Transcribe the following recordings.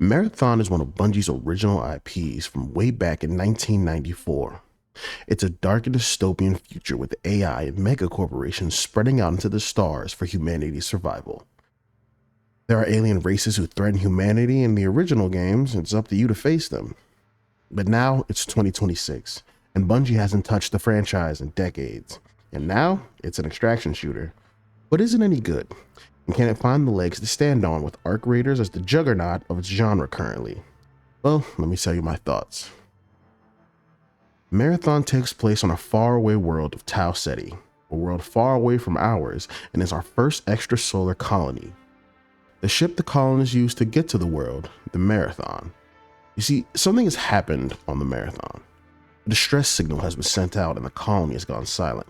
Marathon is one of Bungie's original IPs from way back in 1994. It's a dark and dystopian future with AI and mega corporations spreading out into the stars for humanity's survival. There are alien races who threaten humanity in the original games, it's up to you to face them. But now it's 2026, and Bungie hasn't touched the franchise in decades. And now it's an extraction shooter. But is it any good? And can it find the legs to stand on with Arc Raiders as the juggernaut of its genre currently? Well, let me tell you my thoughts. Marathon takes place on a faraway world of Tau Ceti, a world far away from ours, and is our first extrasolar colony. The ship the colonists used to get to the world, the Marathon. You see, something has happened on the Marathon. A distress signal has been sent out and the colony has gone silent.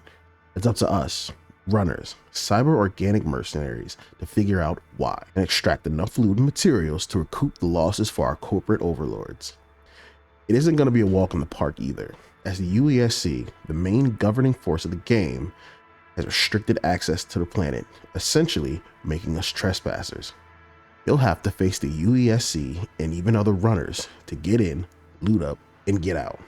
It's up to us, runners, cyber-organic mercenaries, to figure out why and extract enough loot and materials to recoup the losses for our corporate overlords. It isn't going to be a walk in the park either, as the UESC, the main governing force of the game, has restricted access to the planet, essentially making us trespassers. You'll have to face the UESC and even other runners to get in, loot up, and get out,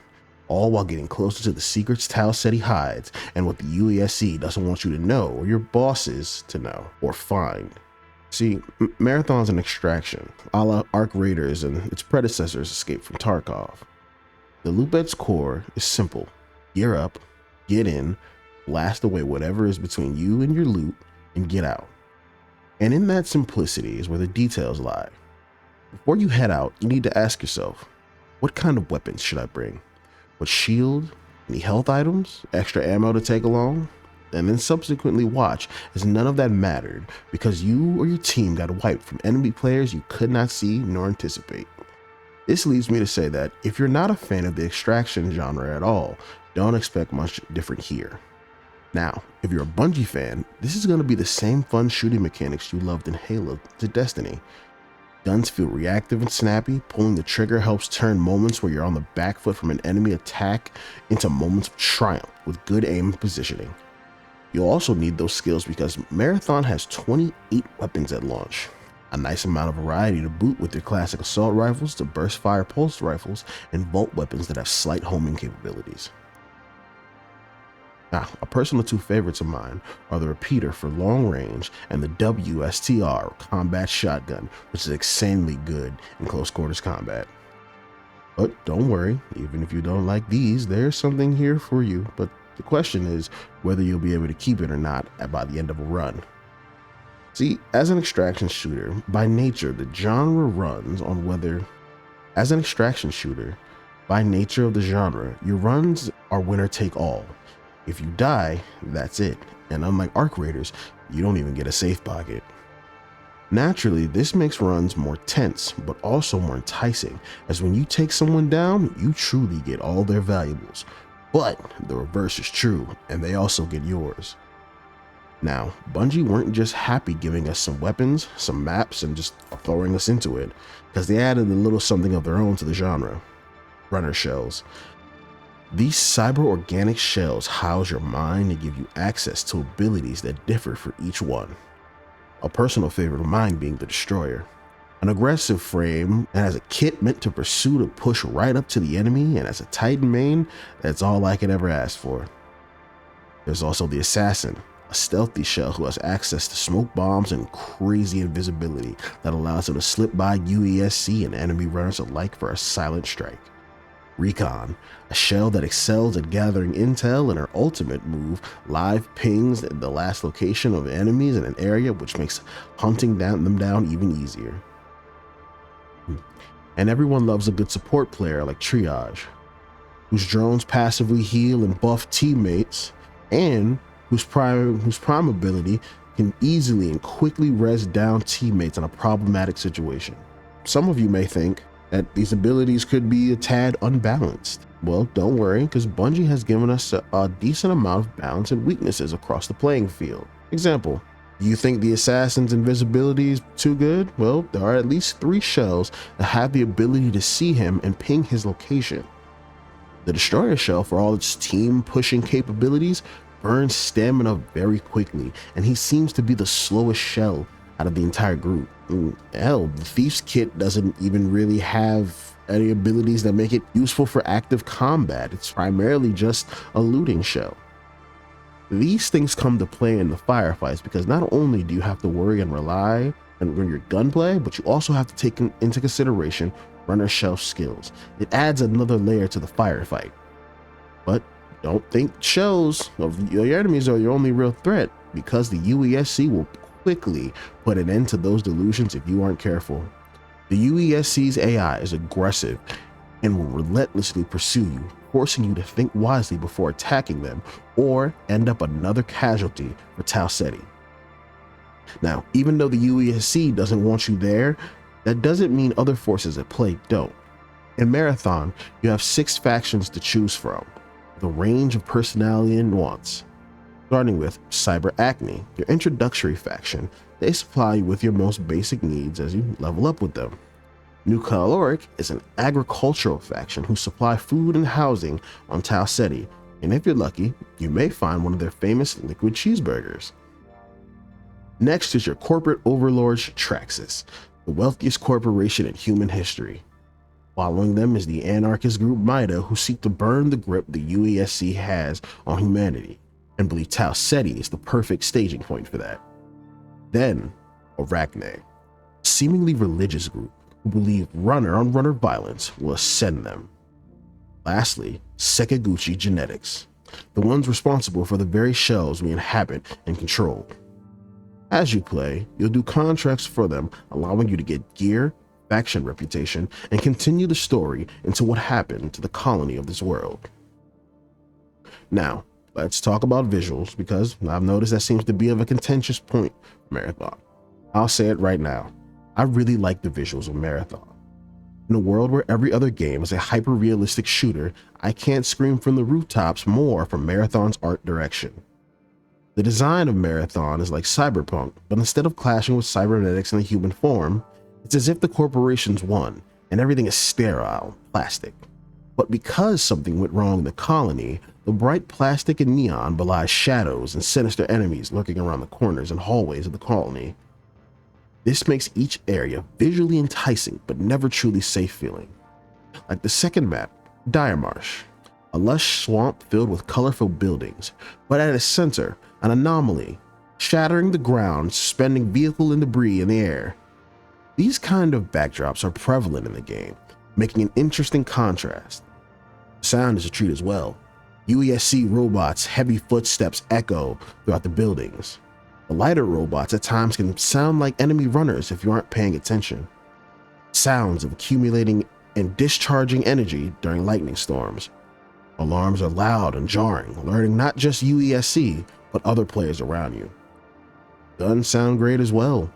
all while getting closer to the secrets Tau Ceti hides and what the UESC doesn't want you to know or your bosses to know or find. See, Marathon's an extraction, a la Arc Raiders and its predecessors Escape from Tarkov. The loop at its core is simple: gear up, get in, blast away whatever is between you and your loot, and get out. And in that simplicity is where the details lie. Before you head out, you need to ask yourself, what kind of weapons should I bring? What shield? Any health items? Extra ammo to take along? And then subsequently watch as none of that mattered because you or your team got wiped from enemy players you could not see nor anticipate. This leads me to say that if you're not a fan of the extraction genre at all, don't expect much different here. Now, if you're a Bungie fan, this is going to be the same fun shooting mechanics you loved in Halo to Destiny. Guns feel reactive and snappy, pulling the trigger helps turn moments where you're on the back foot from an enemy attack into moments of triumph with good aim and positioning. You'll also need those skills because Marathon has 28 weapons at launch. A nice amount of variety to boot with your classic assault rifles to burst fire pulse rifles and vault weapons that have slight homing capabilities. Now, a personal two favorites of mine are the Repeater for long range and the WSTR combat shotgun, which is insanely good in close quarters combat. But don't worry, even if you don't like these, there's something here for you. But the question is whether you'll be able to keep it or not by the end of a run. See, as an extraction shooter, by nature, the genre runs on whether, as an extraction shooter, by nature of the genre, your runs are winner take all. If you die, that's it, and unlike Arc Raiders, you don't even get a safe pocket. Naturally, this makes runs more tense, but also more enticing, as when you take someone down, you truly get all their valuables. But the reverse is true, and they also get yours. Now, Bungie weren't just happy giving us some weapons, some maps, and just throwing us into it, because they added a little something of their own to the genre: runner shells. These cyber-organic shells house your mind and give you access to abilities that differ for each one. A personal favorite of mine being the Destroyer. An aggressive frame and has a kit meant to pursue to push right up to the enemy, and as a Titan main, that's all I could ever ask for. There's also the Assassin, a stealthy shell who has access to smoke bombs and crazy invisibility that allows him to slip by UESC and enemy runners alike for a silent strike. Recon, a shell that excels at gathering intel, and her ultimate move live pings the last location of enemies in an area, which makes hunting them down even easier. And everyone loves a good support player like Triage, whose drones passively heal and buff teammates, and whose prime ability can easily and quickly res down teammates in a problematic situation. Some of you may think that these abilities could be a tad unbalanced. Well, don't worry, because Bungie has given us a decent amount of balance and weaknesses across the playing field. Example, do you think the Assassin's invisibility is too good? Well, there are at least 3 shells that have the ability to see him and ping his location. The Destroyer shell, for all its team pushing capabilities, burns stamina very quickly, and he seems to be the slowest shell out of the entire group. Hell, the Thief's kit doesn't even really have any abilities that make it useful for active combat. It's primarily just a looting shell. These things come to play in the firefights because not only do you have to worry and rely on your gunplay, but you also have to take into consideration runner shelf skills. It adds another layer to the firefight. But don't think shells of your enemies are your only real threat, because the UESC will quickly put an end to those delusions if you aren't careful. The UESC's AI is aggressive and will relentlessly pursue you, forcing you to think wisely before attacking them or end up another casualty for Tau Ceti. Now, even though the UESC doesn't want you there, that doesn't mean other forces at play don't. In Marathon, you have 6 factions to choose from, with a range of personality and wants. Starting with Cyber Acne, your introductory faction. They supply you with your most basic needs as you level up with them. New Caloric is an agricultural faction who supply food and housing on Tau Ceti, and if you're lucky, you may find one of their famous liquid cheeseburgers. Next is your corporate overlord Traxxas, the wealthiest corporation in human history. Following them is the anarchist group Mida, who seek to burn the grip the UESC has on humanity, and believe Tau Ceti is the perfect staging point for that. Then, Arachne, a seemingly religious group who believe runner-on-runner violence will ascend them. Lastly, Sekiguchi Genetics, the ones responsible for the very shells we inhabit and control. As you play, you'll do contracts for them, allowing you to get gear, faction reputation, and continue the story into what happened to the colony of this world. Now, let's talk about visuals, because I've noticed that seems to be of a contentious point for Marathon. I'll say it right now. I really like the visuals of Marathon. In a world where every other game is a hyper-realistic shooter, I can't scream from the rooftops more for Marathon's art direction. The design of Marathon is like Cyberpunk, but instead of clashing with cybernetics in a human form, it's as if the corporations won and everything is sterile and plastic. But because something went wrong in the colony, the bright plastic and neon belies shadows and sinister enemies lurking around the corners and hallways of the colony. This makes each area visually enticing but never truly safe feeling. Like the second map, Dire Marsh, a lush swamp filled with colorful buildings, but at its center, an anomaly, shattering the ground, suspending vehicle and debris in the air. These kind of backdrops are prevalent in the game, making an interesting contrast. Sound is a treat as well. UESC robots' heavy footsteps echo throughout the buildings. The lighter robots at times can sound like enemy runners if you aren't paying attention. Sounds of accumulating and discharging energy during lightning storms. Alarms are loud and jarring, alerting not just UESC, but other players around you. Guns sound great as well.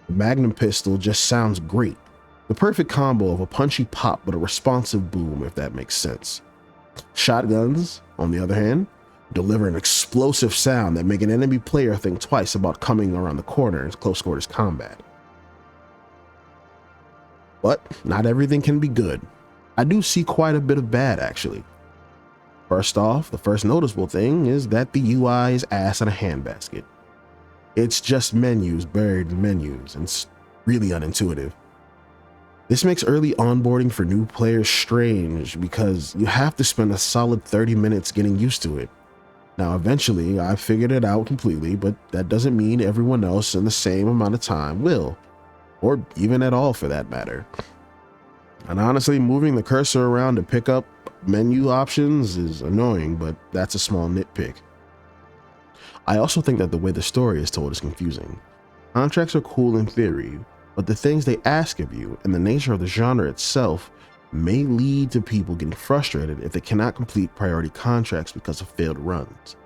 The Magnum pistol just sounds great. The perfect combo of a punchy pop with a responsive boom, if that makes sense. Shotguns, on the other hand, deliver an explosive sound that make an enemy player think twice about coming around the corner in close quarters combat. But not everything can be good. I do see quite a bit of bad, actually. First off, the first noticeable thing is that the UI is ass in a handbasket. It's just menus buried in menus, and it's really unintuitive. This makes early onboarding for new players strange because you have to spend a solid 30 minutes getting used to it. Now, eventually, I figured it out completely, but that doesn't mean everyone else in the same amount of time will, or even at all for that matter. And honestly, moving the cursor around to pick up menu options is annoying, but that's a small nitpick. I also think that the way the story is told is confusing. Contracts are cool in theory, but the things they ask of you and the nature of the genre itself may lead to people getting frustrated if they cannot complete priority contracts because of failed runs.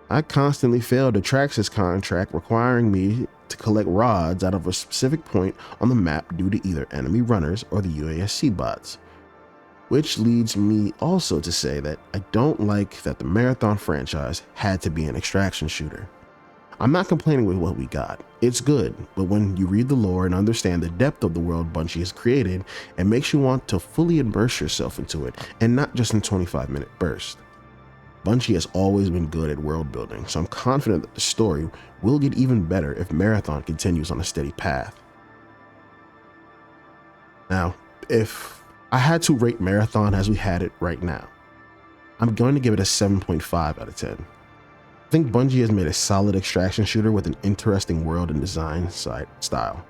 I constantly failed a Traxxas contract requiring me to collect rods out of a specific point on the map due to either enemy runners or the UESC bots. Which leads me also to say that I don't like that the Marathon franchise had to be an extraction shooter. I'm not complaining with what we got. It's good, but when you read the lore and understand the depth of the world Bungie has created, it makes you want to fully immerse yourself into it and not just in 25-minute bursts. Bungie has always been good at world building, so I'm confident that the story will get even better if Marathon continues on a steady path. Now, if I had to rate Marathon as we had it right now, I'm going to give it a 7.5 out of 10. I think Bungie has made a solid extraction shooter with an interesting world and design style.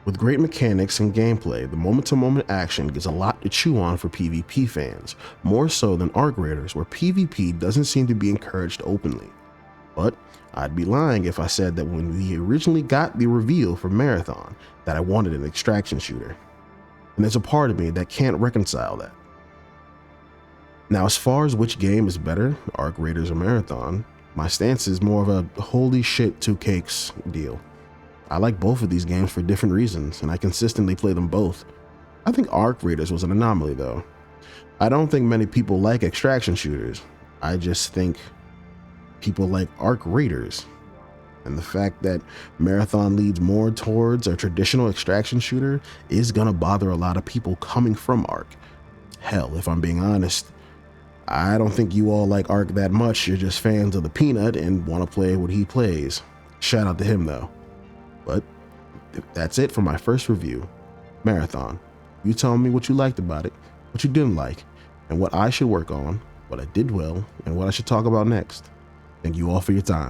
With great mechanics and gameplay, the moment-to-moment action gives a lot to chew on for PvP fans, more so than Arc Raiders, where PvP doesn't seem to be encouraged openly. But I'd be lying if I said that when we originally got the reveal for Marathon that I wanted an extraction shooter. And there's a part of me that can't reconcile that. Now, as far as which game is better, Arc Raiders or Marathon, my stance is more of a holy shit 2 cakes deal. I like both of these games for different reasons, and I consistently play them both. I think Arc Raiders was an anomaly though. I don't think many people like extraction shooters. I just think people like Arc Raiders. And the fact that Marathon leads more towards a traditional extraction shooter is gonna bother a lot of people coming from Arc. Hell, if I'm being honest, I don't think you all like Arc that much. You're just fans of the Peanut and want to play what he plays. Shout out to him though. But that's it for my first review, Marathon. You tell me what you liked about it, what you didn't like, and what I should work on, what I did well, and what I should talk about next. Thank you all for your time.